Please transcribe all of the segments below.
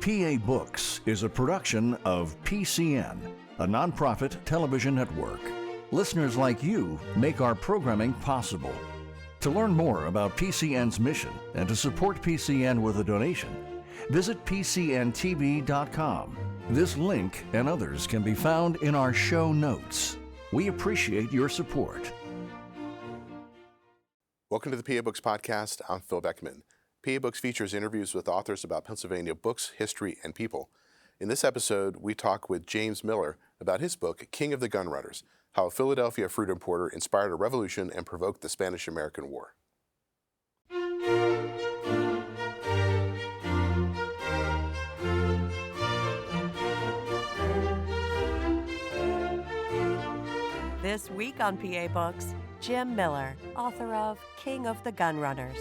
PA Books is a production of PCN, a nonprofit television network. Listeners like you make our programming possible. To learn more about PCN's mission and to support PCN with a donation, visit pcntv.com. This link and others can be found in our show notes. We appreciate your support. Welcome to the PA Books Podcast. I'm Phil Beckman. PA Books features interviews with authors about Pennsylvania books, history, and people. In this episode, we talk with James Miller about his book, King of the Gun Runners, How a Philadelphia Fruit Importer Inspired a Revolution and Provoked the Spanish-American War. This week on PA Books, Jim Miller, author of King of the Gun Runners.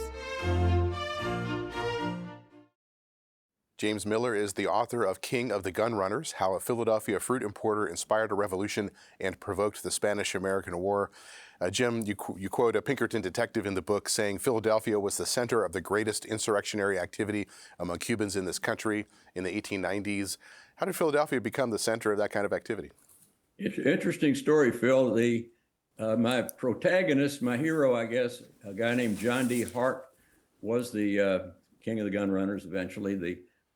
James Miller is the author of King of the Gun Runners, How a Philadelphia Fruit Importer Inspired a Revolution and Provoked the Spanish-American War. Jim, you quote a Pinkerton detective in the book saying Philadelphia was the center of the greatest insurrectionary activity among Cubans in this country in the 1890s. How did Philadelphia become the center of that kind of activity? It's an interesting story, Phil. My protagonist, my hero, I guess, a guy named John D. Hart, was the King of the Gun Runners eventually,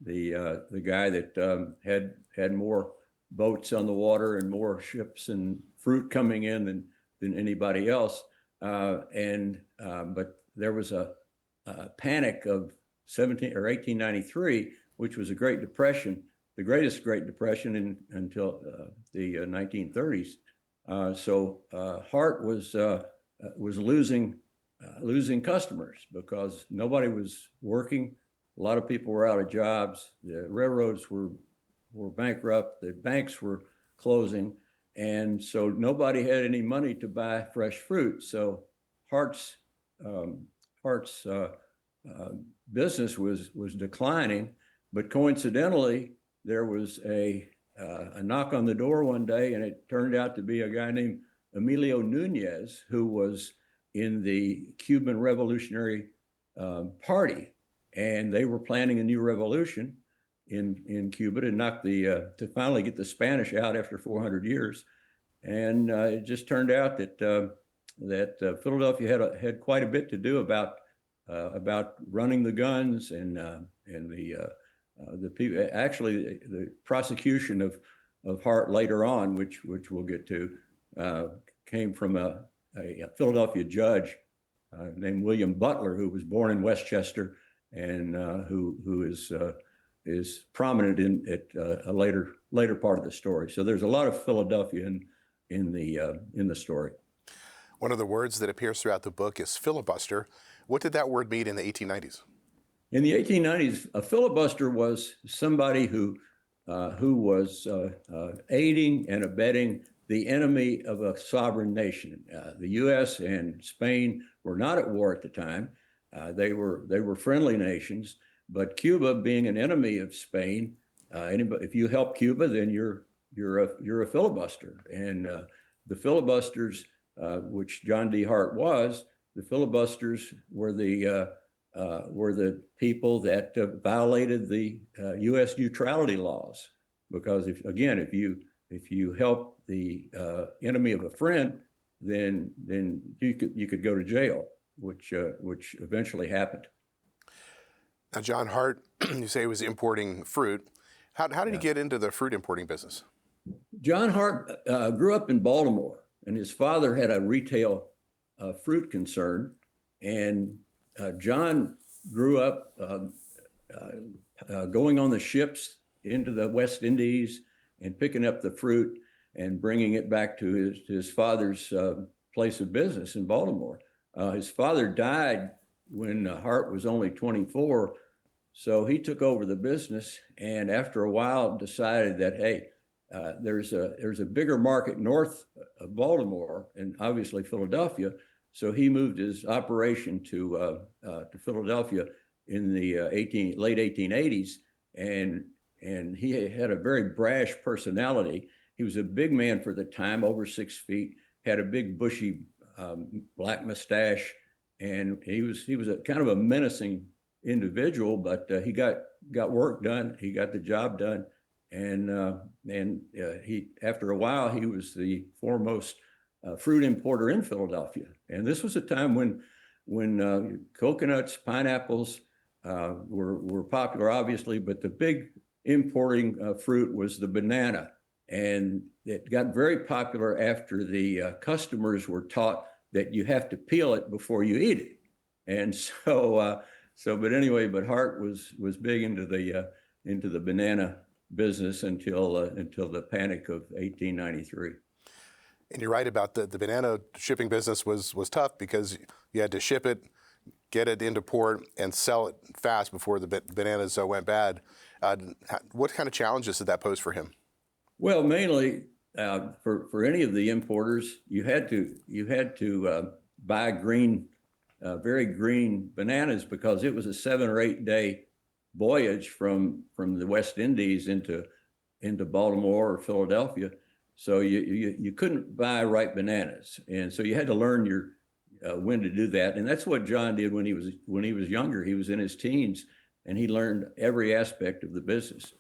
the guy that had more boats on the water and more ships and fruit coming in than anybody else. But there was a panic of 1893, which was a Great Depression, the greatest Great Depression until the 1930s. So Hart was losing customers because nobody was working. A lot of people were out of jobs. The railroads were bankrupt. The banks were closing. And so nobody had any money to buy fresh fruit. So Hart's business was declining. But coincidentally, there was a knock on the door one day, and it turned out to be a guy named Emilio Nunez, who was in the Cuban Revolutionary Party. And they were planning a new revolution in Cuba to finally get the Spanish out after 400 years. And it just turned out that Philadelphia had quite a bit to do about running the guns and the people. Actually, the prosecution of Hart later on, which we'll get to, came from a Philadelphia judge named William Butler, who was born in Westchester, and who is prominent at a later part of the story. So there's a lot of Philadelphia in the story. One of the words that appears throughout the book is filibuster. What did that word mean in the 1890s? In the 1890s, a filibuster was somebody who was aiding and abetting the enemy of a sovereign nation. The U.S. and Spain were not at war at the time. They were friendly nations, but Cuba, being an enemy of Spain, if you help Cuba, then you're a filibuster. And the filibusters, which John D. Hart was, the filibusters were the people that violated the U.S. neutrality laws, because if you help the enemy of a friend, then you could go to jail, which eventually happened. Now, John Hart, you say he was importing fruit. How did he get into the fruit importing business? John Hart grew up in Baltimore, and his father had a retail fruit concern, and John grew up going on the ships into the West Indies and picking up the fruit and bringing it back to his father's place of business in Baltimore. His father died when Hart was only 24, so he took over the business, and after a while decided that, hey, there's a bigger market north of Baltimore and obviously Philadelphia. So he moved his operation to Philadelphia in the late 1880s, and he had a very brash personality. He was a big man for the time, over 6 feet, had a big bushy black mustache, and he was a kind of a menacing individual. But he got got work done. He got the job done, and he, after a while, he was the foremost fruit importer in Philadelphia. And this was a time when coconuts, pineapples were popular, obviously, but the big importing fruit was the banana. And it got very popular after the customers were taught that you have to peel it before you eat it. And but anyway, but Hart was big into the banana business until the Panic of 1893. And you're right about the banana shipping business was tough because you had to ship it, get it into port, and sell it fast before the bananas went bad. What kind of challenges did that pose for him? Well, mainly for any of the importers, you had to buy very green bananas because it was a 7 or 8 day voyage from the West Indies into Baltimore or Philadelphia. So you couldn't buy ripe bananas, and so you had to learn when to do that. And that's what John did when he was younger. He was in his teens, and he learned every aspect of the business.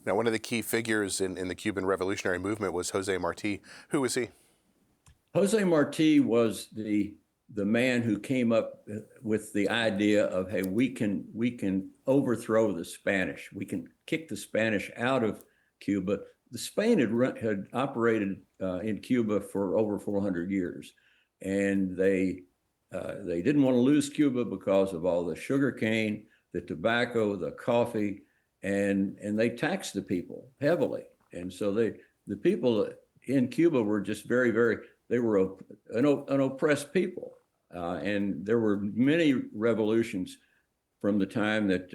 Now, one of the key figures in the Cuban Revolutionary Movement was Jose Marti. Who was he? Jose Marti was the man who came up with the idea of, hey, we can overthrow the Spanish. We can kick the Spanish out of Cuba. The Spain had operated in Cuba for over 400 years, and they didn't want to lose Cuba because of all the sugar cane, the tobacco, the coffee, and they taxed the people heavily. And so the people in Cuba were just they were an oppressed people. And there were many revolutions from the time that,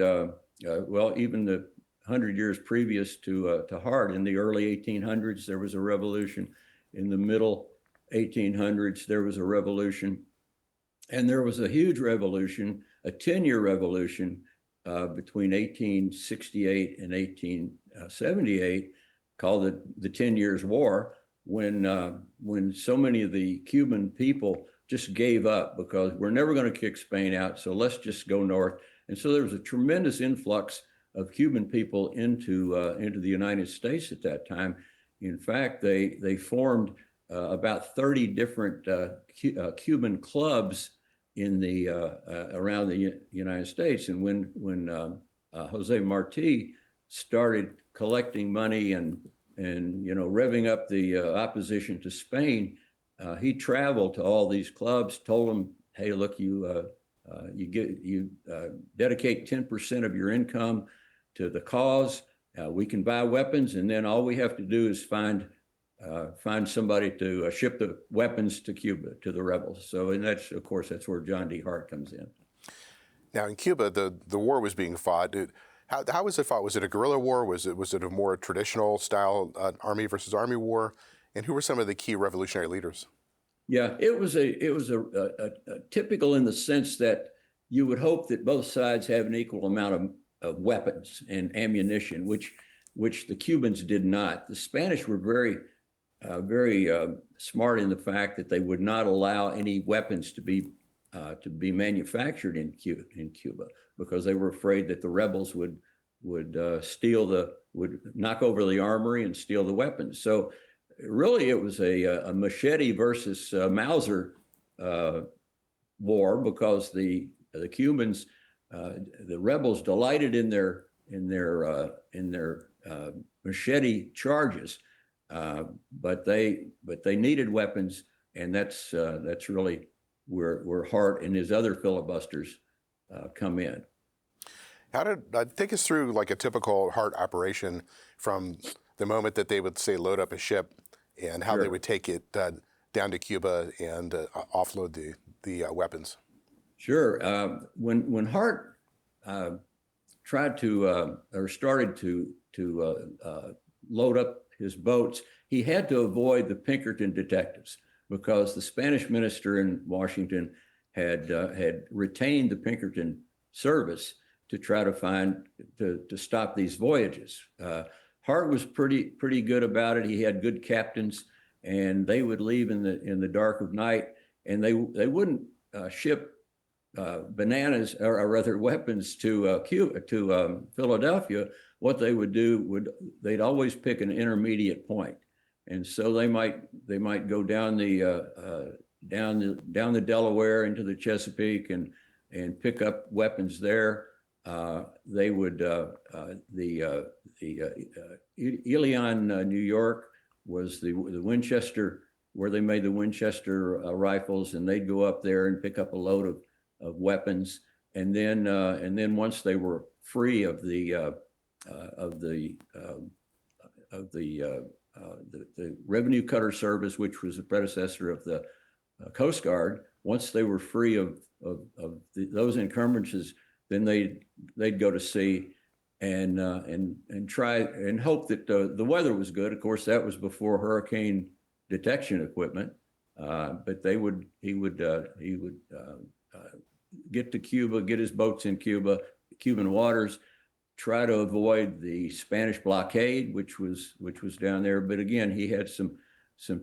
even the 100 years previous to Hart. In the early 1800s, there was a revolution. In the middle 1800s, there was a revolution. And there was a huge revolution, a 10-year revolution between 1868 and 1878, called the 10 Years' War, when so many of the Cuban people just gave up because we're never going to kick Spain out, so let's just go north. And so there was a tremendous influx of Cuban people into the United States at that time. In fact, they formed about 30 different Cuban clubs in the around the United States. And when Jose Marti started collecting money and revving up the opposition to Spain, he traveled to all these clubs, told them, hey, look, you dedicate 10% of your income to the cause. We can buy weapons, and then all we have to do is find somebody to ship the weapons to Cuba, to the rebels. So, and that's where John D. Hart comes in. Now, in Cuba, the war was being fought. How was it fought? Was it a guerrilla war? Was it a more traditional style army versus army war? And who were some of the key revolutionary leaders? Yeah, it was a typical in the sense that you would hope that both sides have an equal amount of weapons and ammunition, which the Cubans did not. The Spanish were very smart in the fact that they would not allow any weapons to be manufactured in Cuba because they were afraid that the rebels would knock over the armory and steal the weapons. So really, it was a machete versus Mauser war because the Cubans, the rebels, delighted in their machete charges, but they needed weapons, and that's really where Hart and his other filibusters come in. Take us through like a typical Hart operation from the moment that they would say load up a ship and how They would take it down to Cuba and offload the weapons. Sure. When Hart tried to or started to load up his boats, he had to avoid the Pinkerton detectives because the Spanish minister in Washington had retained the Pinkerton service to try to stop these voyages. Hart was pretty good about it. He had good captains, and they would leave in the dark of night, and they wouldn't ship bananas, or rather weapons to Cuba, to Philadelphia, what they would do they'd always pick an intermediate point, and so they might go down the Delaware into the Chesapeake and pick up weapons there. They would Ilion, New York, was the Winchester, where they made the Winchester rifles, and they'd go up there and pick up a load of weapons, and then once they were free of the revenue cutter service, which was the predecessor of the Coast Guard, once they were free of those encumbrances, then they'd go to sea and try and hope that the weather was good. Of course, that was before hurricane detection equipment, but he would get to Cuba, get his boats in Cuba, Cuban waters, try to avoid the Spanish blockade, which was down there. But again, he had some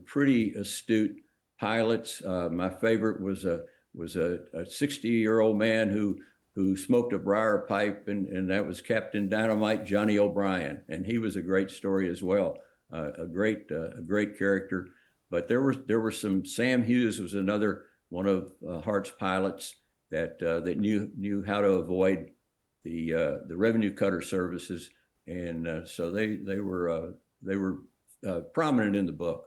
pretty astute pilots. My favorite was a 60-year-old man who smoked a briar pipe, and that was Captain Dynamite Johnny O'Brien, and he was a great story as well, a great character. But there were some. Sam Hughes was another one of Hart's pilots that knew how to avoid the revenue cutter services, and so they were prominent in the book.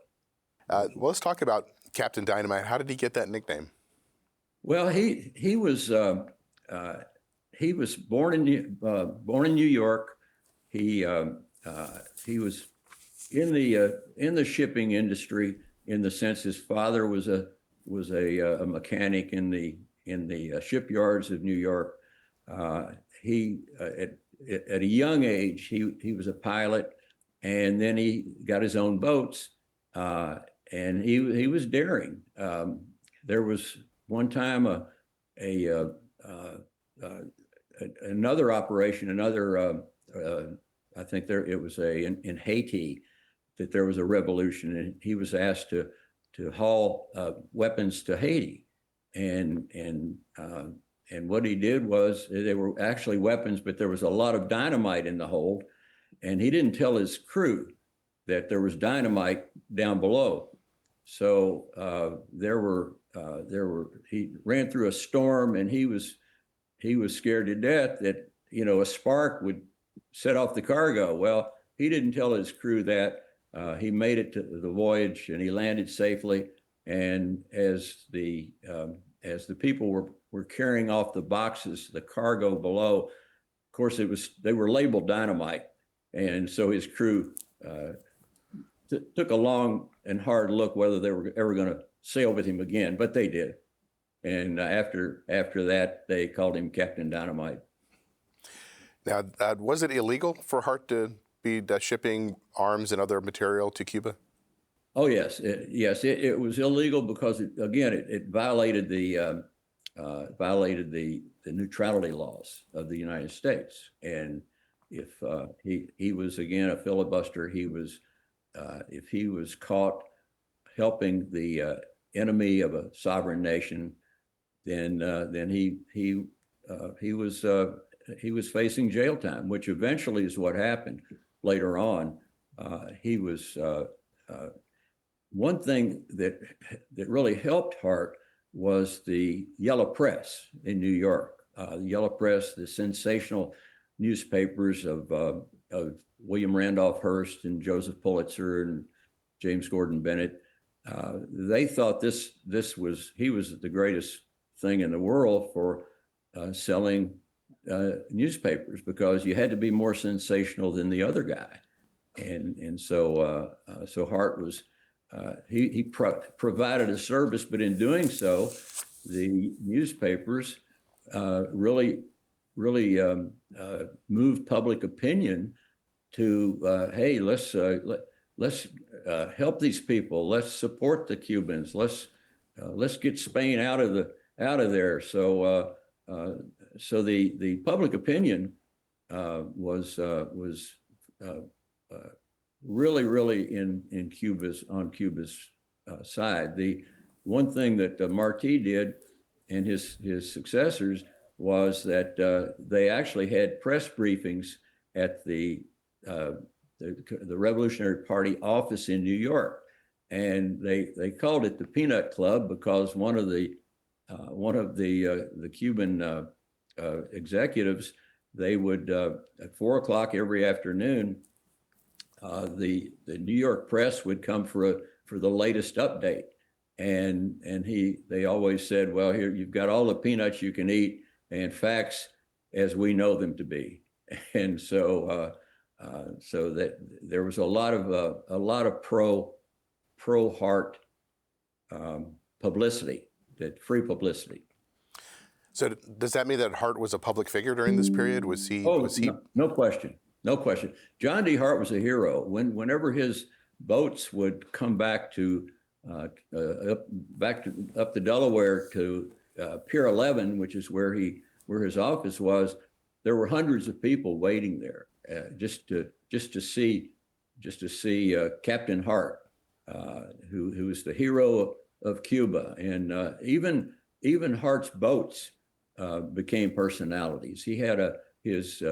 Well, let's talk about Captain Dynamite. How did he get that nickname? Well, he was born in New York. He was in the shipping industry, in the sense his father was a mechanic in the shipyards of New York. He at a young age he was a pilot, and then he got his own boats, and he was daring. There was one time another operation, I think it was in Haiti, that there was a revolution, and he was asked to haul weapons to Haiti, and what he did was, they were actually weapons, but there was a lot of dynamite in the hold, and he didn't tell his crew that there was dynamite down below. So he ran through a storm, and he was scared to death that a spark would set off the cargo. Well, he didn't tell his crew that. He made it to the voyage, and he landed safely. And as the people were carrying off the boxes, the cargo below, of course they were labeled dynamite, and so his crew took a long and hard look whether they were ever going to sail with him again, but they did. And after that, they called him Captain Dynamite. Now, was it illegal for Hart to be shipping arms and other material to Cuba? Oh yes, it was illegal because it violated the neutrality laws of the United States. And if he was again a filibuster, if he was caught helping the enemy of a sovereign nation, then he was facing jail time, which eventually is what happened later on. One thing that really helped Hart was the Yellow Press in New York. The Yellow Press, the sensational newspapers of William Randolph Hearst and Joseph Pulitzer and James Gordon Bennett. They thought he was the greatest thing in the world for selling newspapers, because you had to be more sensational than the other guy, and so Hart was he provided a service, but in doing so, the newspapers really moved public opinion to hey, let's help these people, let's support the Cubans, let's get Spain out of there. So the public opinion was really on Cuba's side. The one thing that Martí did and his successors was that they actually had press briefings at the Revolutionary Party office in New York, and they called it the Peanut Club because one of the Cuban executives, they would at 4 o'clock every afternoon, the New York press would come for the latest update, and they always said, well, here you've got all the peanuts you can eat and facts as we know them to be, and so that there was a lot of pro Hart publicity, that free publicity. So does that mean that Hart was a public figure during this period? Was he? No question. No question. John D. Hart was a hero. Whenever his boats would come back to up the Delaware to Pier 11, which is where his office was, there were hundreds of people waiting there just to see Captain Hart, who was the hero of Cuba, and even Hart's boats became personalities. He had his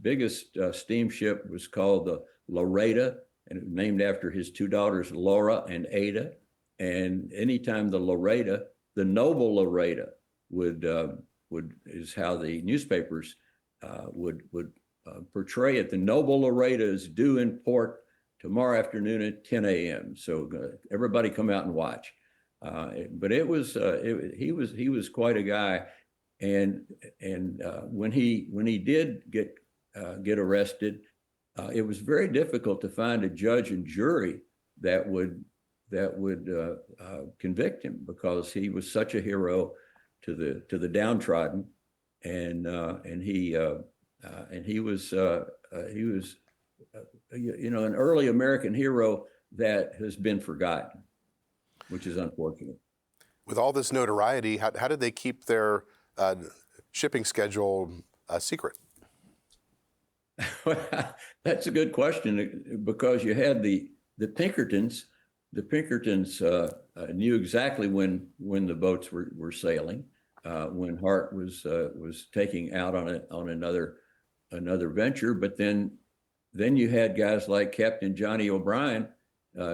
biggest steamship was called the Loretta, and it was named after his two daughters, Laura and Ada. And anytime the Loretta, the noble Loretta, is how the newspapers would portray it. The noble Loretta is due in port tomorrow afternoon at 10 a.m. So everybody come out and watch. But he was quite a guy, and when he did get arrested, it was very difficult to find a judge and jury that would convict him, because he was such a hero to the downtrodden, and he was an early American hero that has been forgotten, which is unfortunate. With all this notoriety, how did they keep their shipping schedule secret? That's a good question, because you had the Pinkertons. The Pinkertons knew exactly when the boats were sailing, when Hart was taking out on another venture. But then you had guys like Captain Johnny O'Brien,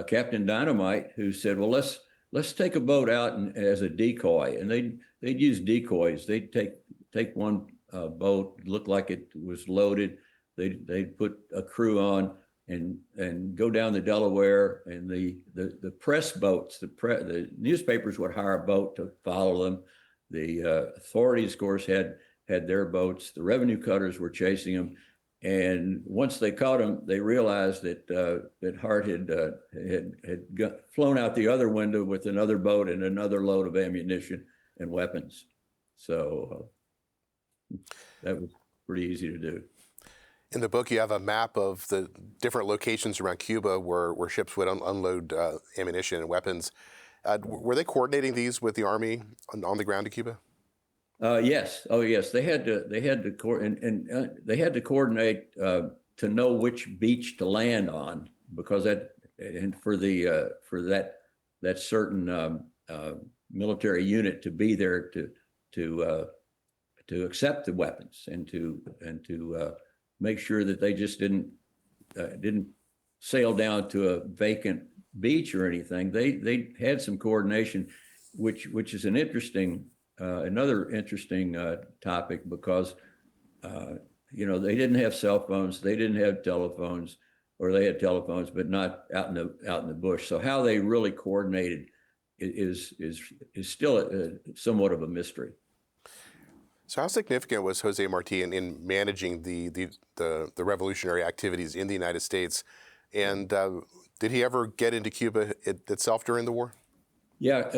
Captain Dynamite, who said, well, let's take a boat out as a decoy. And they'd use decoys. They'd take one boat, look like it was loaded. They'd put a crew on and go down the Delaware, and the press boats, the newspapers would hire a boat to follow them. The authorities, of course, had their boats. The revenue cutters were chasing them. And once they caught him, they realized that Hart had flown out the other window with another boat and another load of ammunition and weapons. So that was pretty easy to do. In the book, you have a map of the different locations around Cuba where ships would unload ammunition and weapons. Were they coordinating these with the Army on the ground to Cuba? Yes. Oh, yes. They had to they had to coordinate to know which beach to land on, because for that certain military unit to be there to accept the weapons and to make sure that they just didn't sail down to a vacant beach or anything. They had some coordination, which is another interesting topic, because they didn't have cell phones, they didn't have telephones, or they had telephones but not out in the bush. So how they really coordinated is still somewhat of a mystery. So how significant was Jose Marti in managing the revolutionary activities in the United States? And did he ever get into Cuba itself during the war? Yeah,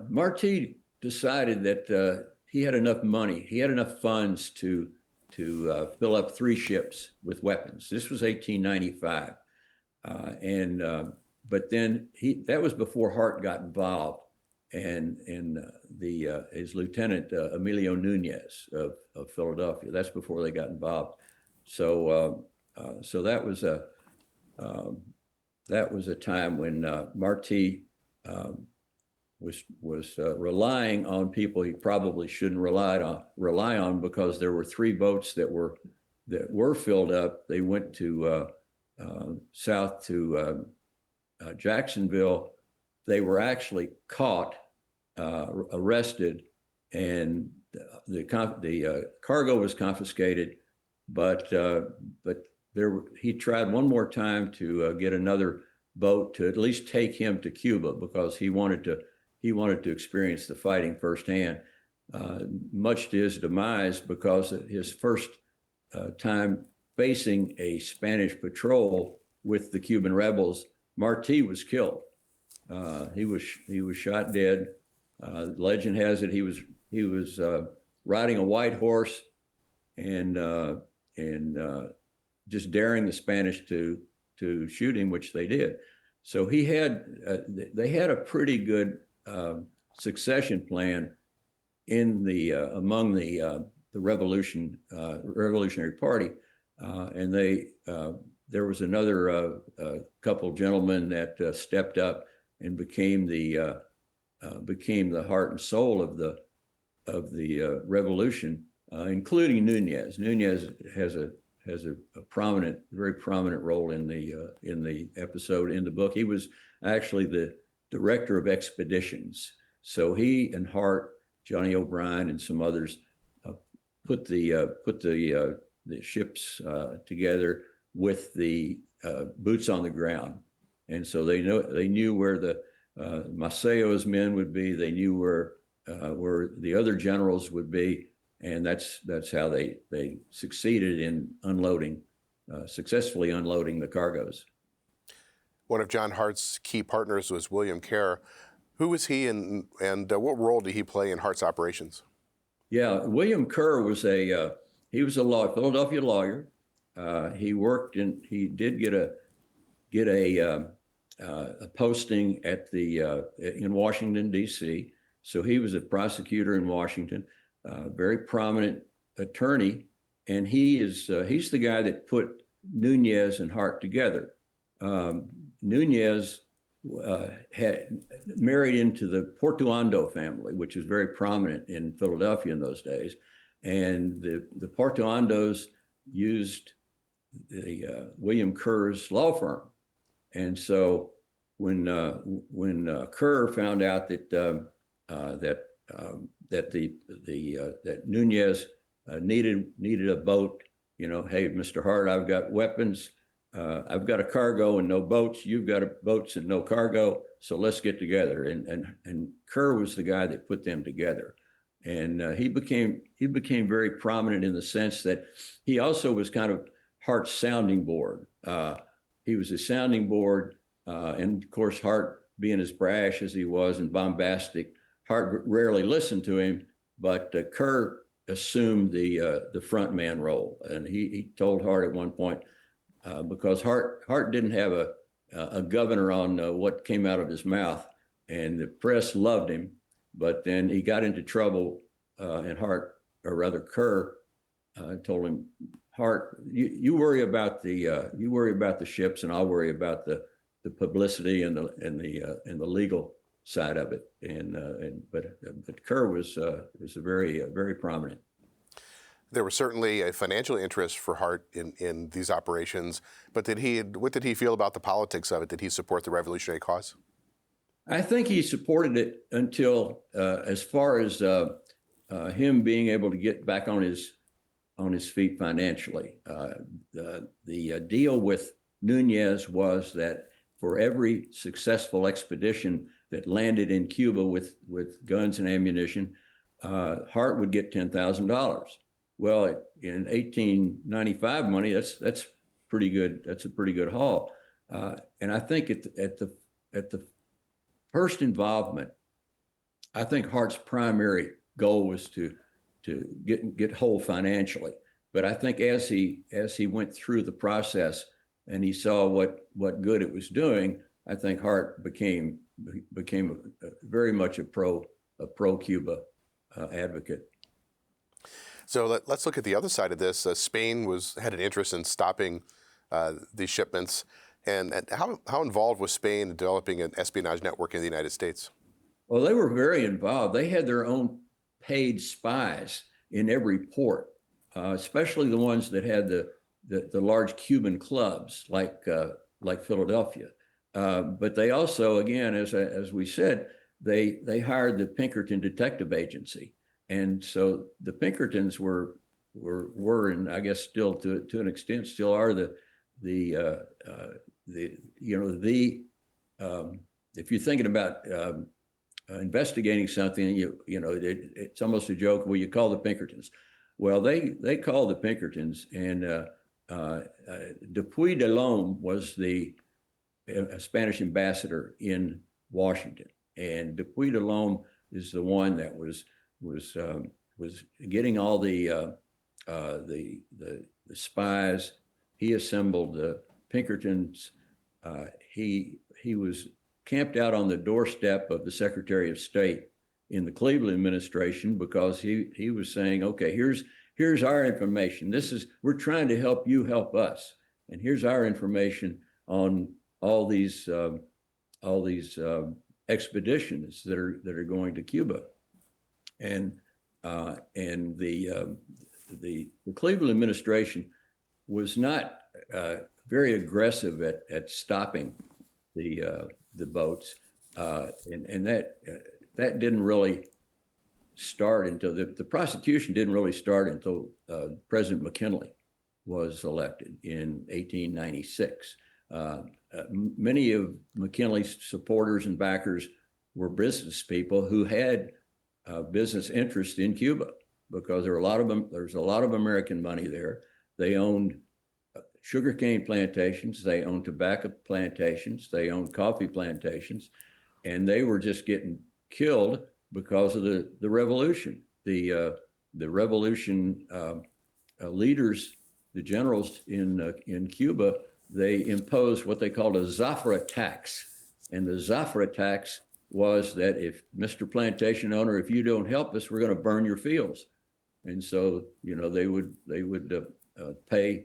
Marti decided that he had enough money, he had enough funds to fill up 3 ships with weapons. This was 1895, but then that was before Hart got involved, and his lieutenant Emilio Nunez of Philadelphia. That's before they got involved. So that was a time when Marti was relying on people he probably shouldn't rely on because there were 3 boats that were filled up. They went to south to Jacksonville. They were actually caught, arrested, and the cargo was confiscated. But he tried one more time to get another boat to at least take him to Cuba because he wanted to experience the fighting firsthand. Much to his demise, because his first time facing a Spanish patrol with the Cuban rebels, Martí was killed. He was shot dead. Legend has it he was riding a white horse and just daring the Spanish to shoot him, which they did. So they had a pretty good succession plan in among the Revolutionary Party, and there was another couple gentlemen that stepped up and became the heart and soul of the revolution, including Nunez. Nunez has a very prominent role in the episode, in the book. He was actually the director of expeditions. So he and Hart, Johnny O'Brien, and some others put the ships together with the boots on the ground, and so they knew where the Maceo's men would be. They knew where the other generals would be, and that's how they succeeded in successfully unloading the cargoes. One of John Hart's key partners was William Kerr. Who was he, and what role did he play in Hart's operations? Yeah, William Kerr was a Philadelphia lawyer. He did get a posting in Washington, D.C. So he was a prosecutor in Washington, very prominent attorney, and he's the guy that put Nunez and Hart together. Nunez had married into the Portuondo family, which was very prominent in Philadelphia in those days, and the Portuondos used the William Kerr's law firm. And so when Kerr found out that Nunez needed a boat, hey, Mr. Hart, I've got weapons, I've got a cargo and no boats. You've got boats and no cargo. So let's get together. And Kerr was the guy that put them together. And he became very prominent in the sense that he also was kind of Hart's sounding board. He was a sounding board, and of course, Hart, being as brash as he was and bombastic, Hart rarely listened to him. But Kerr assumed the front man role, and he told Hart at one point, because Hart didn't have a governor on what came out of his mouth, and the press loved him. But then he got into trouble, and Kerr told him, Hart, you worry about the ships, and I'll worry about the publicity and the legal side of it. But Kerr was very prominent. There was certainly a financial interest for Hart in these operations, but what did he feel about the politics of it? Did he support the revolutionary cause? I think he supported it until, as far as him being able to get back on his feet financially. The deal with Nunez was that for every successful expedition that landed in Cuba with guns and ammunition, Hart would get $10,000. Well, in 1895 money, that's pretty good. That's a pretty good haul. And I think at the first involvement, I think Hart's primary goal was to get whole financially. But I think as he went through the process and he saw what good it was doing, I think Hart became very much a pro Cuba advocate. So let's look at the other side of this. Spain had an interest in stopping these shipments. And how involved was Spain in developing an espionage network in the United States? Well, they were very involved. They had their own paid spies in every port, especially the ones that had the large Cuban clubs like Philadelphia. But they also, again, as we said, they hired the Pinkerton Detective Agency, and so the Pinkertons were and I guess still to an extent still are if you're thinking about investigating something, it's almost a joke. Well, you call the Pinkertons. Well, they called the Pinkertons, and Dupuy de Lome was the Spanish ambassador in Washington, and Dupuy de Lome is the one that was getting all the spies. He assembled the Pinkertons. He was camped out on the doorstep of the Secretary of State in the Cleveland administration because he was saying, okay, here's our information. We're trying to help you help us, and here's our information on all these expeditions that are going to Cuba, and the Cleveland administration was not very aggressive at stopping the boats, and that didn't really start until the prosecution didn't really start until President McKinley was elected in 1896. Many of McKinley's supporters and backers were business people who had business interest in Cuba because there's a lot of American money there. They owned sugarcane plantations, they owned tobacco plantations, they owned coffee plantations, and they were just getting killed because of the revolution. The revolution leaders, the generals in Cuba, they imposed what they called a Zafra tax. And the Zafra tax was that if Mr. Plantation owner, if you don't help us, we're going to burn your fields. And so, they would pay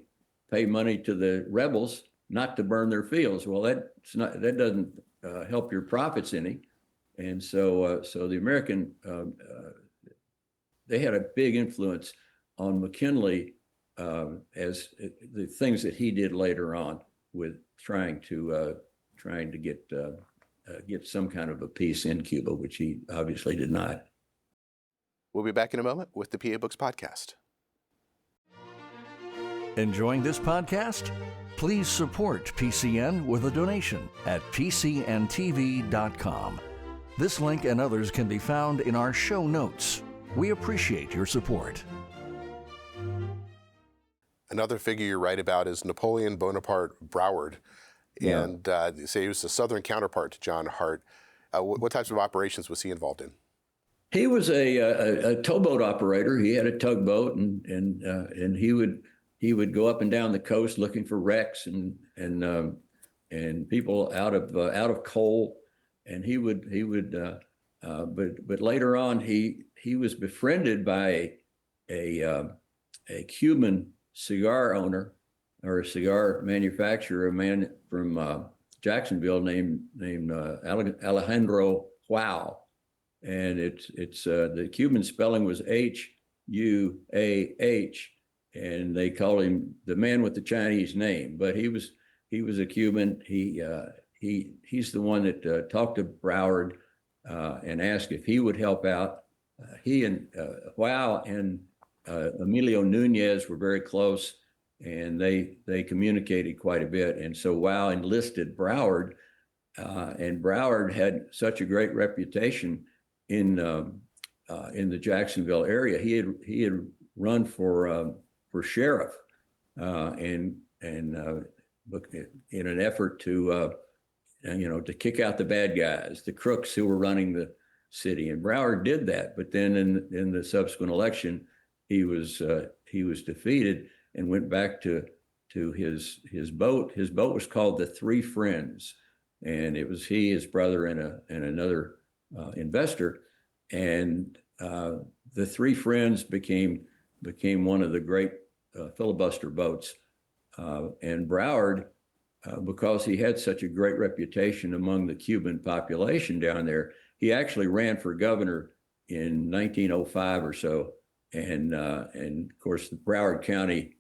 money to the rebels not to burn their fields. Well, that doesn't help your profits any. And so the American, they had a big influence on McKinley as the things that he did later on with trying to get some kind of a peace in Cuba, which he obviously did not. We'll be back in a moment with the PA Books Podcast. Enjoying this podcast? Please support PCN with a donation at pcntv.com. This link and others can be found in our show notes. We appreciate your support. Another figure you write about is Napoleon Bonaparte Broward, and you say he was the southern counterpart to John Hart. What types of operations was he involved in? He was a towboat operator. He had a tugboat, and he would go up and down the coast looking for wrecks and people out of coal. And but later on he was befriended by a Cuban cigar owner or a cigar manufacturer, a man from Jacksonville named Alejandro Huao, and it's the Cuban spelling was Huah, and they called him the man with the Chinese name, but he was a Cuban. He's the one that talked to Broward and asked if he would help out. He and Huao and Emilio Nunez were very close, and they communicated quite a bit. And so Huao enlisted Broward, and Broward had such a great reputation in the Jacksonville area. He had run for sheriff, and in an effort to kick out the bad guys, the crooks who were running the city. And Broward did that, but then in the subsequent election, he was defeated and went back to his boat. His boat was called the Three Friends, and it was he, his brother, and another investor. And the Three Friends became one of the great filibuster boats. And Broward, because he had such a great reputation among the Cuban population down there, he actually ran for governor in 1905 or so, and of course the Broward County,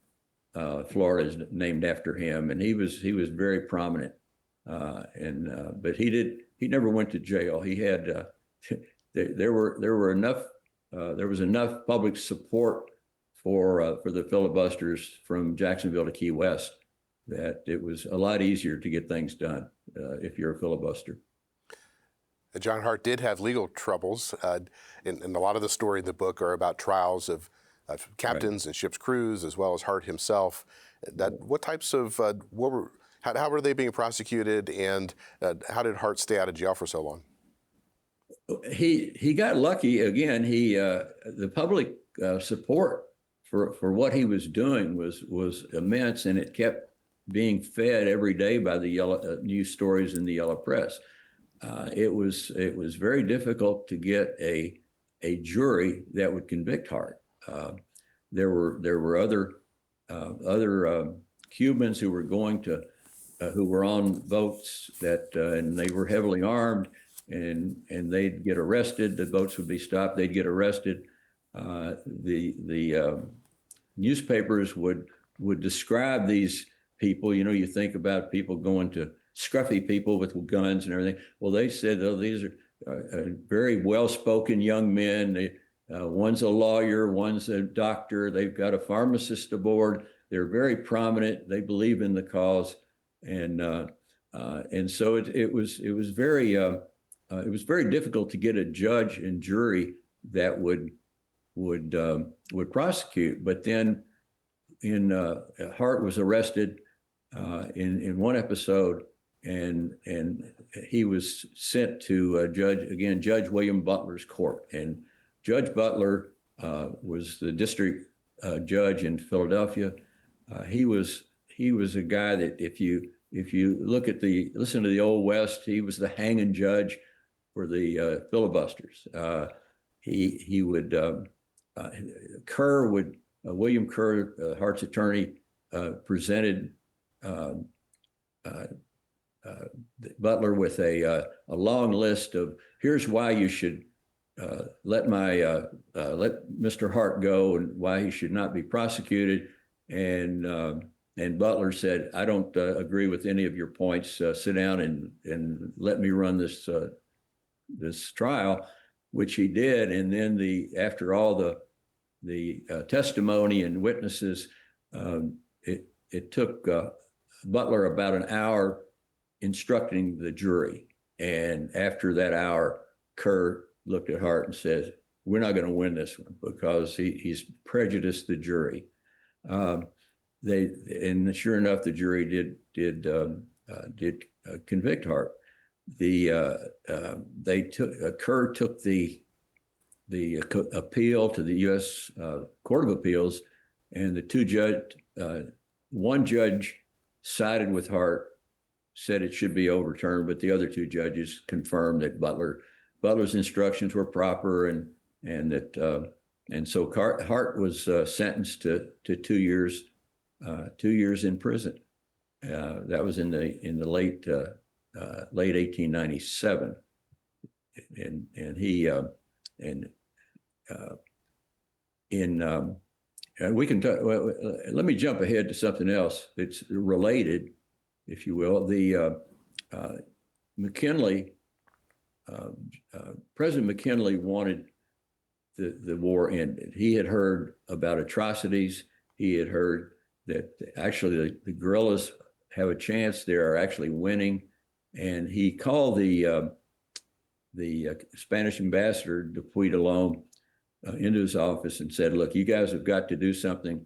Florida, is named after him, and he was very prominent, but he never went to jail. He had there was enough public support for the filibusters from Jacksonville to Key West that it was a lot easier to get things done if you're a filibuster. John Hart did have legal troubles, and a lot of the story in the book are about trials of captains and ship's crews, as well as Hart himself. What types of how were they being prosecuted, and how did Hart stay out of jail for so long? He got lucky again. The public support for what he was doing was immense, and it kept being fed every day by the yellow news stories in the yellow press. It was very difficult to get a jury that would convict Hart. There were other Cubans who were going to who were on boats and they were heavily armed, and they'd get arrested. The boats would be stopped. They'd get arrested. The newspapers would describe these people. You know, you think about people going to scruffy people with guns and everything. Well, they said, oh, these are very well-spoken young men. One's a lawyer, one's a doctor. They've got a pharmacist aboard. They're very prominent. They believe in the cause, and so it was very difficult to get a judge and jury that would prosecute. But then, Hart was arrested in one episode, and he was sent to Judge William Butler's court. And Judge Butler was the district judge in Philadelphia. He was a guy that if you listen to the Old West, he was the hanging judge for the filibusters. William Kerr, Hart's attorney, presented Butler with a long list of, here's why you should let Mr. Hart go and why he should not be prosecuted. And Butler said, I don't agree with any of your points. Sit down and let me run this trial, which he did. And then after all the testimony and witnesses, it took Butler about an hour instructing the jury. And after that hour, Kerr looked at Hart and said, we're not going to win this one because he's prejudiced the jury. And sure enough, the jury did convict Hart. Kerr took the appeal to the U.S. Court of Appeals, and one judge sided with Hart, said it should be overturned, but the other two judges confirmed that Butler's instructions were proper, and so Hart was sentenced to 2 years in prison. That was in the late 1897, and he and we can talk. Well, let me jump ahead to something else that's related, if you will. The McKinley, President McKinley wanted the war ended. He had heard about atrocities. He had heard that actually the guerrillas have a chance. They are actually winning, and he called the Spanish ambassador, Dupuy de Lome, into his office and said, "Look, you guys have got to do something.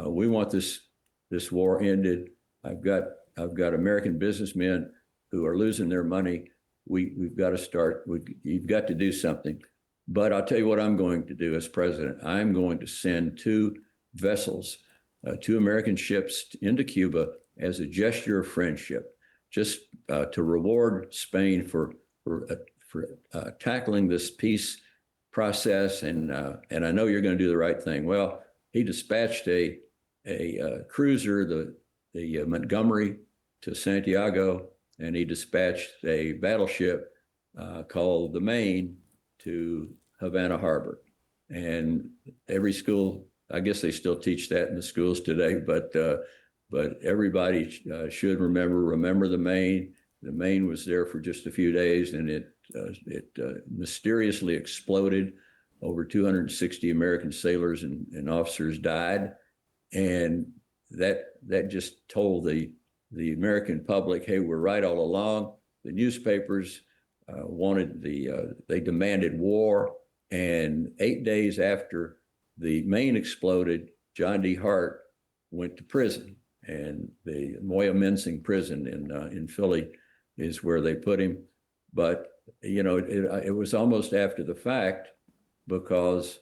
We want this war ended. I've got American businessmen who are losing their money. We've got to start. You've got to do something. But I'll tell you what I'm going to do as president. I'm going to send 2 vessels, 2 American ships into Cuba as a gesture of friendship, just to reward Spain for tackling this peace process. And I know you're going to do the right thing." Well, he dispatched a cruiser, the Montgomery, to Santiago, and he dispatched a battleship called the Maine to Havana Harbor. And every school, I guess they still teach that in the schools today, but everybody should remember the Maine. The Maine was there for just a few days, and it mysteriously exploded. Over 260 American sailors and officers died, and that just told the American public, hey, we're right all along. The newspapers they demanded war, and 8 days after the Maine exploded, John D. Hart went to prison, and the Moyamensing prison in Philly is where they put him. But it was almost after the fact, because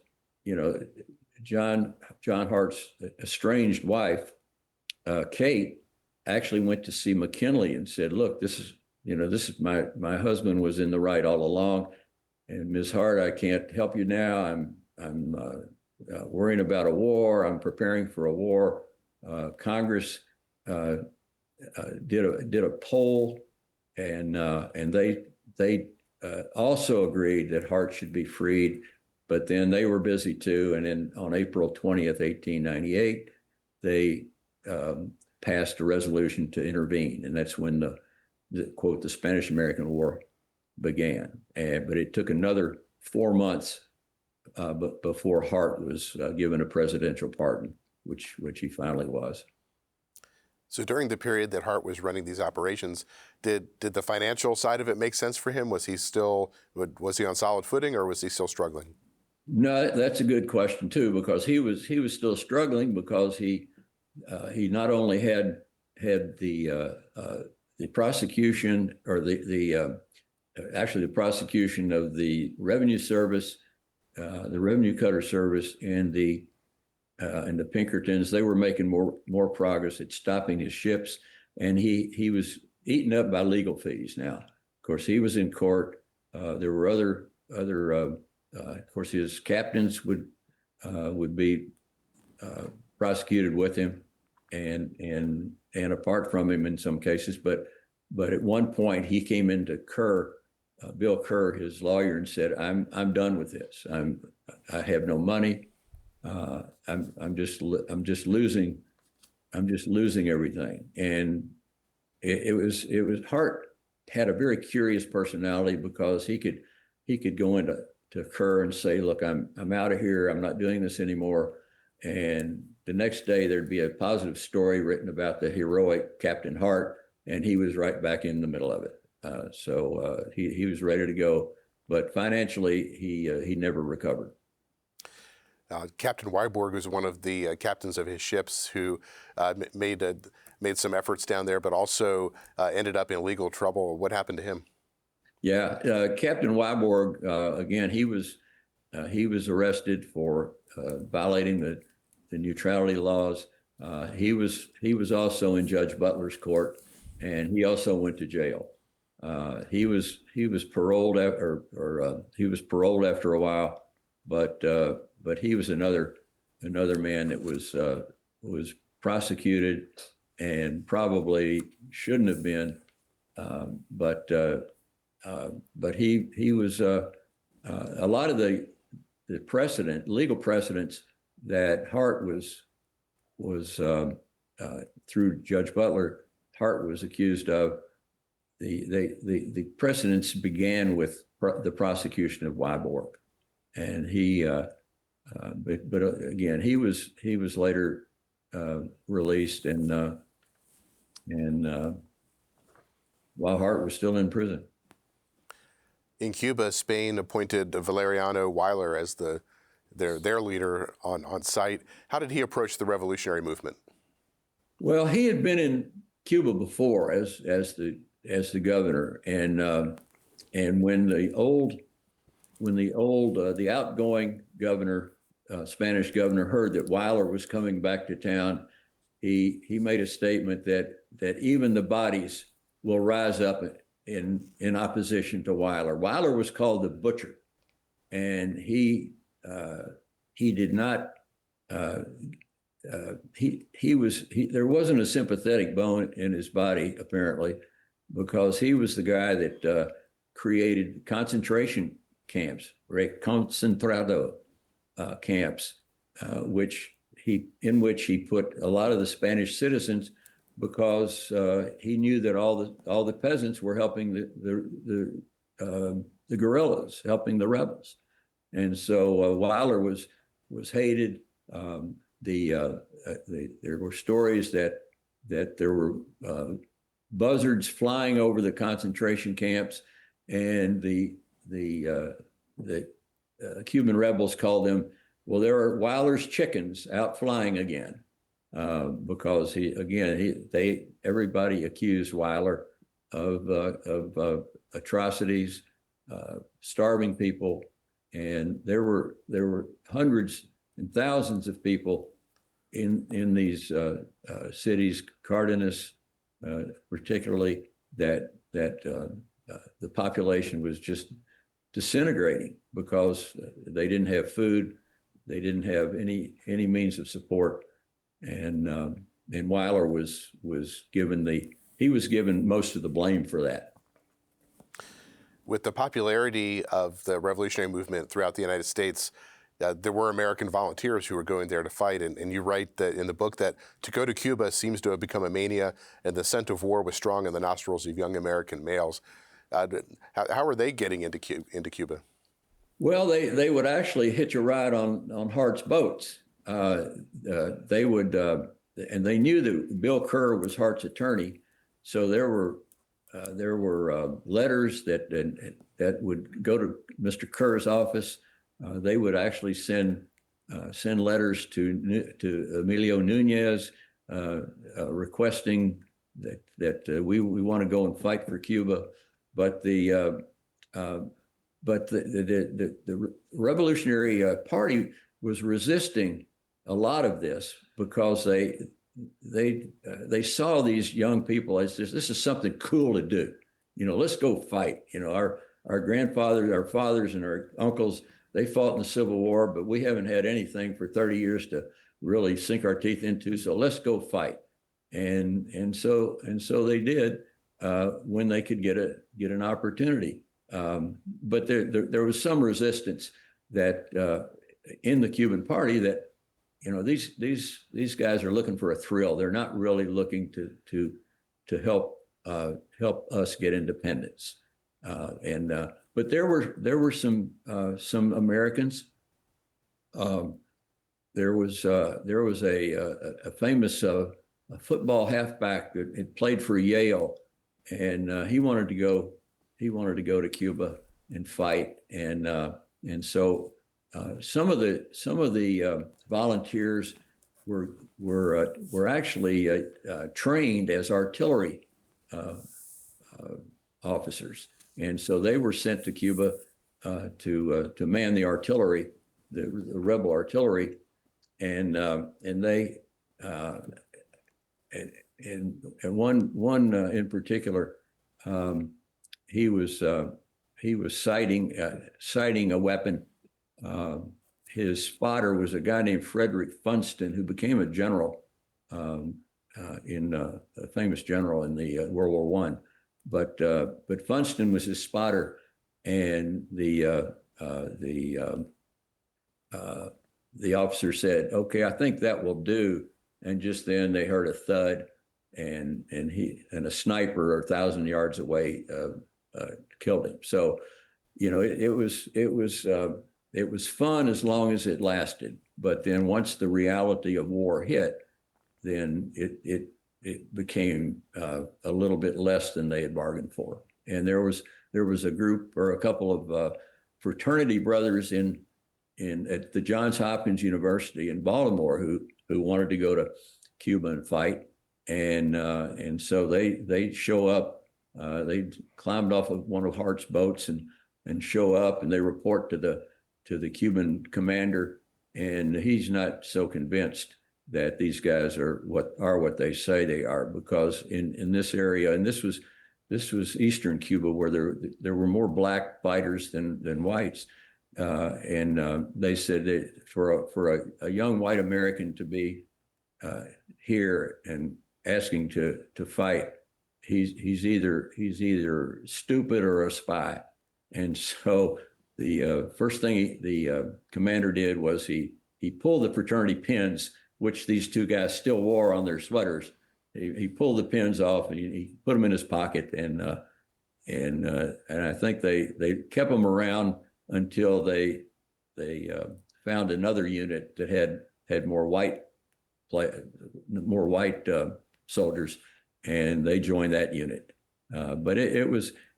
John Hart's estranged wife, Kate, actually went to see McKinley and said, "Look, this is my husband was in the right all along, and Ms. Hart, I can't help you now. I'm worrying about a war. I'm preparing for a war." Congress did a poll, and they also agreed that Hart should be freed, but then they were busy too. And then on April 20th, 1898, they passed a resolution to intervene, and that's when the Spanish-American War began. But it took another 4 months before Hart was given a presidential pardon, which he finally was. So during the period that Hart was running these operations, did the financial side of it make sense for him? Was he on solid footing, or was he still struggling? No, that's a good question too, because he was still struggling, because he not only had the prosecution, or actually the prosecution of the Revenue Service, the Revenue Cutter Service, and the Pinkertons. They were making more progress at stopping his ships, and he was eaten up by legal fees. Now, of course, he was in court. There were other of course, his captains would be prosecuted with him, and apart from him in some cases. But at one point, he came into Bill Kerr, his lawyer, and said, "I'm done with this. I have no money. I'm just losing everything." And it was Hart had a very curious personality, because he could go into Kerr and say, "Look, I'm out of here. I'm not doing this anymore." And the next day there'd be a positive story written about the heroic Captain Hart, and he was right back in the middle of it. So he was ready to go, but financially he never recovered. Captain Wyborg was one of the captains of his ships who made some efforts down there, but also ended up in legal trouble. What happened to him? Yeah, Captain Wyborg, again, he was arrested for violating the neutrality laws. He was also in Judge Butler's court, and he also went to jail. He was paroled he was paroled after a while, but he was another man that was prosecuted and probably shouldn't have been, but he was a lot of the legal precedents that Hart was through Judge Butler, Hart was accused of. The precedents began with the prosecution of Wyborg, and but again, he was later released, and while Hart was still in prison. In Cuba, Spain appointed Valeriano Weyler as their leader on site. How did he approach the revolutionary movement? Well, he had been in Cuba before as the governor, and when the outgoing governor, Spanish governor, heard that Weyler was coming back to town, he made a statement that even the bodies will rise up in opposition to Weyler. Weyler was called the Butcher, and he did not. There wasn't a sympathetic bone in his body, apparently, because he was the guy that created concentration camps, concentrado camps, in which he put a lot of the Spanish citizens, because he knew that all the peasants were helping the guerrillas, helping the rebels, and so Weyler was hated. There were stories that there were buzzards flying over the concentration camps, and the Cuban rebels called them, well, there are Weyler's chickens out flying again, because everybody accused Weyler of atrocities, starving people, and there were hundreds and thousands of people in these cities, Cardenas particularly, that the population was just disintegrating because they didn't have food, they didn't have any means of support, and Weyler was given most of the blame for that. With the popularity of the revolutionary movement throughout the United States, there were American volunteers who were going there to fight, and you write that in the book that to go to Cuba seems to have become a mania, and the scent of war was strong in the nostrils of young American males. How are they getting into Cuba? Well, they would actually hitch a ride on Hart's boats. They would, and they knew that Bill Kerr was Hart's attorney, so there were letters that would go to Mr. Kerr's office. They would actually send letters to Emilio Nunez requesting that we want to go and fight for Cuba, but the Revolutionary Party was resisting a lot of this because they saw these young people as this is something cool to do. Let's go fight. Our grandfathers, our fathers, and our uncles, they fought in the Civil War, but we haven't had anything for 30 years to really sink our teeth into. So let's go fight. And so they did when they could get an opportunity. But there was some resistance that in the Cuban Party that these guys are looking for a thrill. They're not really looking to help us get independence. But there were some Americans. There was a famous football halfback that had played for Yale, and he wanted to go to Cuba and fight, and so some of the volunteers were actually trained as artillery officers, and so they were sent to Cuba to man the artillery, the rebel artillery, and one in particular, he was sighting a weapon. His spotter was a guy named Frederick Funston, who became a general, a famous general in the World War I. But Funston was his spotter, and the officer said, "Okay, I think that will do." And just then they heard a thud, and a sniper 1,000 yards away killed him. So, it was fun as long as it lasted. But then once the reality of war hit, then it became a little bit less than they had bargained for. And there was a group or a couple of fraternity brothers at the Johns Hopkins University in Baltimore who wanted to go to Cuba and fight. And so they show up. They climbed off of one of Hart's boats and show up, and they report to the Cuban commander, and he's not so convinced that these guys are what they say they are, because in this area, and this was Eastern Cuba, where there were more black fighters than whites, and they said that for a young white American to be here and asking to fight, he's either stupid or a spy. And so the first thing the commander did was he pulled the fraternity pins, which these two guys still wore on their sweaters. He pulled the pins off and he put them in his pocket, and I think they kept them around until they found another unit that had more white soldiers, and they joined that unit. But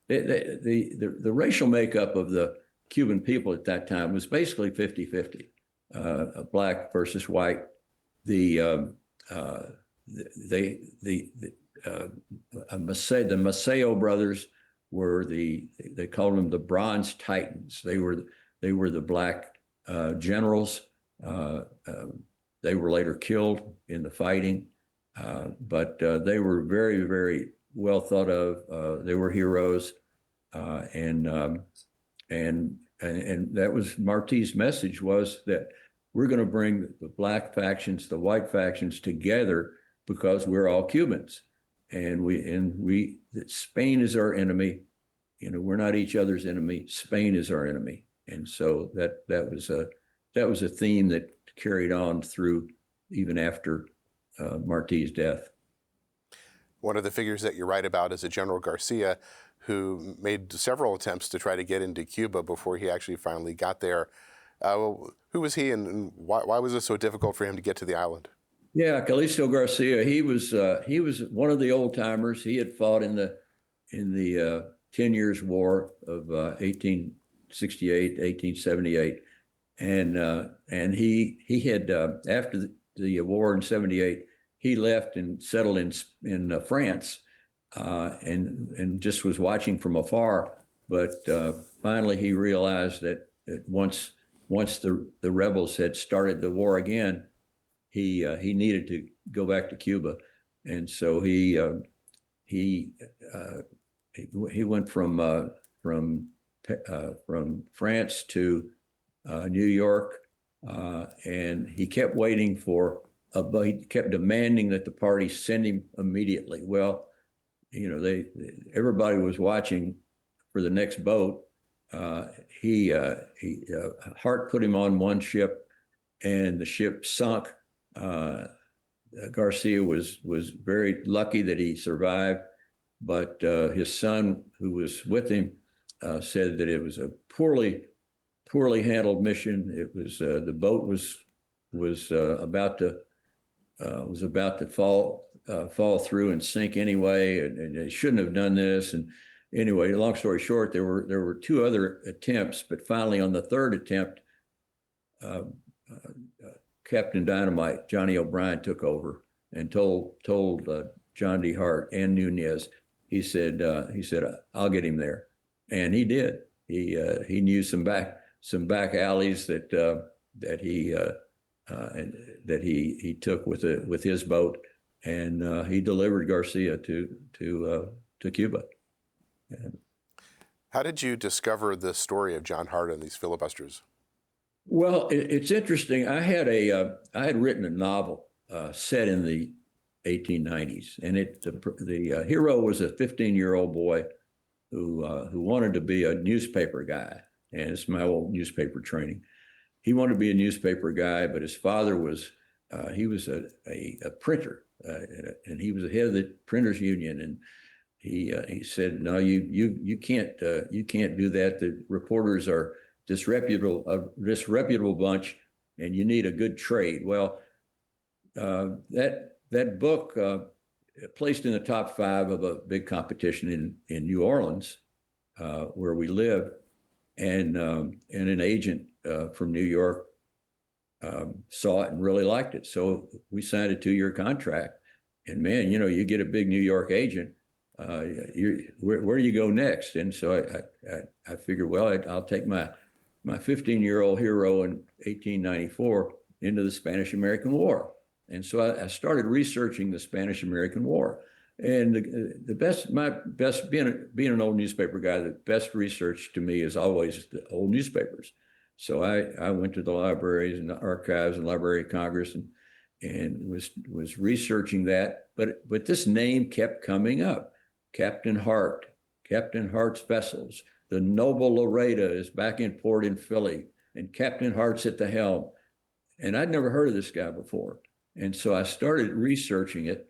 the racial makeup of the Cuban people at that time was basically 50-50, black versus white. The Maceo brothers were they called them the Bronze Titans. They were the black generals. They were later killed in the fighting, but they were very, very well thought of. They were heroes, and that was Martí's message, was that we're going to bring the black factions, the white factions together because we're all Cubans, and that Spain is our enemy. We're not each other's enemy. Spain is our enemy, and so that was a theme that carried on through even after Martí's death. One of the figures that you write about is a General Garcia, who made several attempts to try to get into Cuba before he actually finally got there. Who was he, and why was it so difficult for him to get to the island? Yeah, Calixto Garcia. He was one of the old timers. He had fought in the 10 Years' War of 1868, 1878, and he had after the war in 78, he left and settled in France, and just was watching from afar. But finally, he realized that once the rebels had started the war again, he needed to go back to Cuba, and so he went from France to New York, and he kept waiting he kept demanding that the party send him immediately. Well, everybody was watching for the next boat. Hart put him on one ship, and the ship sunk. Garcia was very lucky that he survived, but his son, who was with him, said that it was a poorly handled mission. It was the boat was about to fall through and sink anyway, and they shouldn't have done this. And anyway, long story short, there were two other attempts, but finally on the third attempt, Captain Dynamite Johnny O'Brien took over and told John D. Hart and Nunez. He said, "I'll get him there," and he did. He knew some back alleys that he took with his boat, and he delivered Garcia to Cuba. How did you discover the story of John Hart and these filibusters? Well, it's interesting. I had written a novel set in the 1890s, and the hero was a 15-year-old boy who wanted to be a newspaper guy, and it's my old newspaper training. He wanted to be a newspaper guy, but his father was he was a printer, and he was the head of the printers union, and he said, "No, you can't do that. The reporters are disreputable bunch, and you need a good trade." Well, that book placed in the top 5 of a big competition in New Orleans, where we live, and an agent from New York saw it and really liked it. So we signed a 2-year contract, and man, you get a big New York agent. Where do you go next? And so I figured, well, I'll take my 15-year-old hero in 1894 into the Spanish-American War. And so I started researching the Spanish-American War. And being an old newspaper guy, the best research to me is always the old newspapers. So I went to the libraries and the archives and Library of Congress and was researching that. But this name kept coming up. Captain Hart, Captain Hart's vessels. The Noble Loretta is back in port in Philly, and Captain Hart's at the helm. And I'd never heard of this guy before. And so I started researching it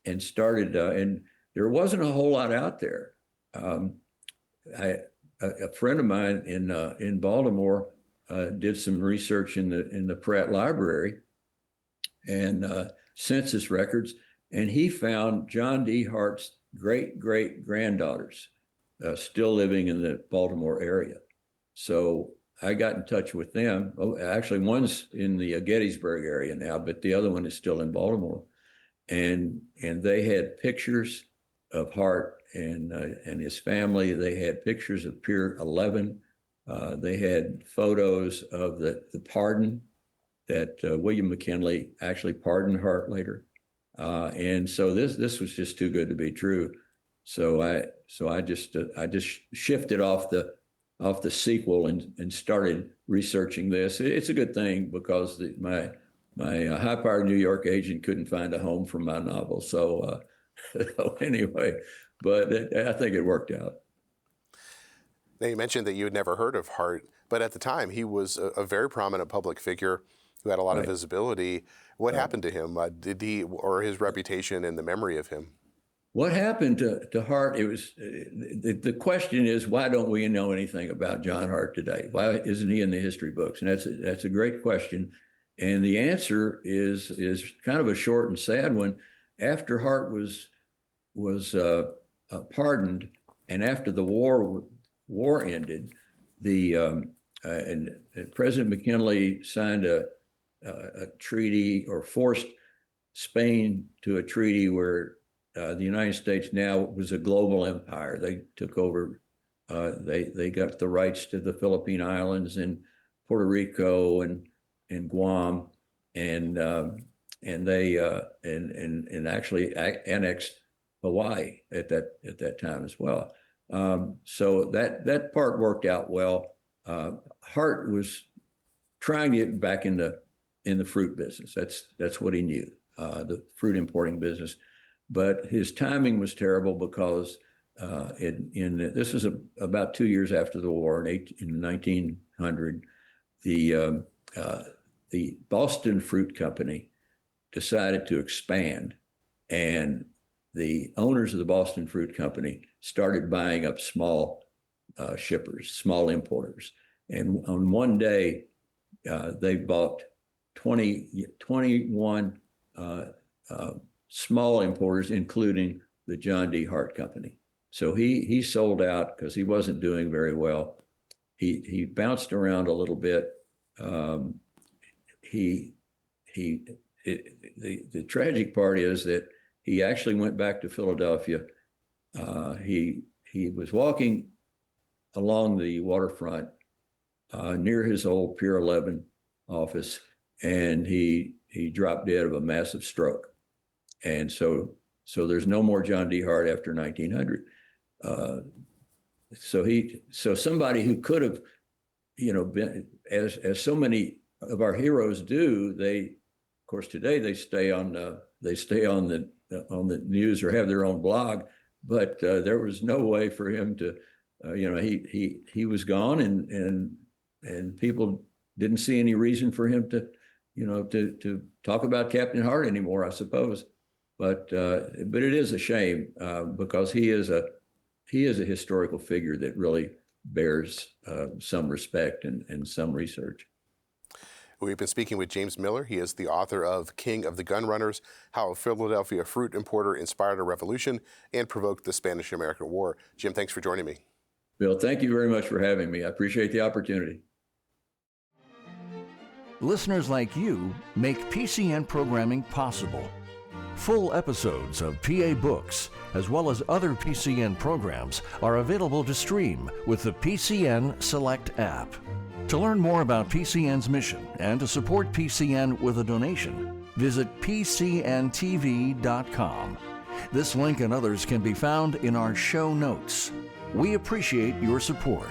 and and there wasn't a whole lot out there. A friend of mine in Baltimore did some research in the Pratt Library and census records, and he found John D. Hart's great-great-granddaughters still living in the Baltimore area. So I got in touch with them. Oh, actually, one's in the Gettysburg area now, but the other one is still in Baltimore. And they had pictures of Hart and his family. They had pictures of Pier 11. They had photos of the pardon that William McKinley actually pardoned Hart later. And so this was just too good to be true. So I just shifted off the sequel and started researching this. It's a good thing because my high-powered New York agent couldn't find a home for my novel. So anyway, but I think it worked out. Now, you mentioned that you had never heard of Hart, but at the time he was a very prominent public figure who had a lot of visibility. What happened to him? Did he, or his reputation and the memory of him? What happened to Hart? It was the question is, why don't we know anything about John Hart today? Why isn't he in the history books? And that's a great question. And the answer is kind of a short and sad one. After Hart was pardoned, and after the war ended, and President McKinley signed a treaty, or forced Spain to a treaty where the United States now was a global empire. They took over. They got the rights to the Philippine Islands and Puerto Rico and Guam, and they actually annexed Hawaii at that time as well. So that part worked out well. Hart was trying to get back in the fruit business. That's what he knew, the fruit importing business. But his timing was terrible because this was about 2 years after the war, in 1900, the Boston Fruit Company decided to expand, and the owners of the Boston Fruit Company started buying up small shippers, small importers. And on one day, they bought 21 small importers, including the John D. Hart Company. So he sold out because he wasn't doing very well. He bounced around a little bit. The tragic part is that he actually went back to Philadelphia. He was walking along the waterfront near his old Pier 11 office, and he dropped dead of a massive stroke. And so there's no more John D. Hart after 1900. So somebody who could have, been, as so many of our heroes do, of course today they stay on the news or have their own blog, but there was no way for him to, he was gone, and people didn't see any reason for him to talk about Captain Hart anymore, I suppose. But it is a shame because he is a historical figure that really bears some respect and some research. We've been speaking with James Miller. He is the author of King of the Gun Runners, How a Philadelphia Fruit Importer Inspired a Revolution and Provoked the Spanish-American War. Jim, thanks for joining me. Bill, thank you very much for having me. I appreciate the opportunity. Listeners like you make PCN programming possible. Full episodes of PA Books, as well as other PCN programs, are available to stream with the PCN Select app. To learn more about PCN's mission and to support PCN with a donation, visit pcntv.com. This link and others can be found in our show notes. We appreciate your support.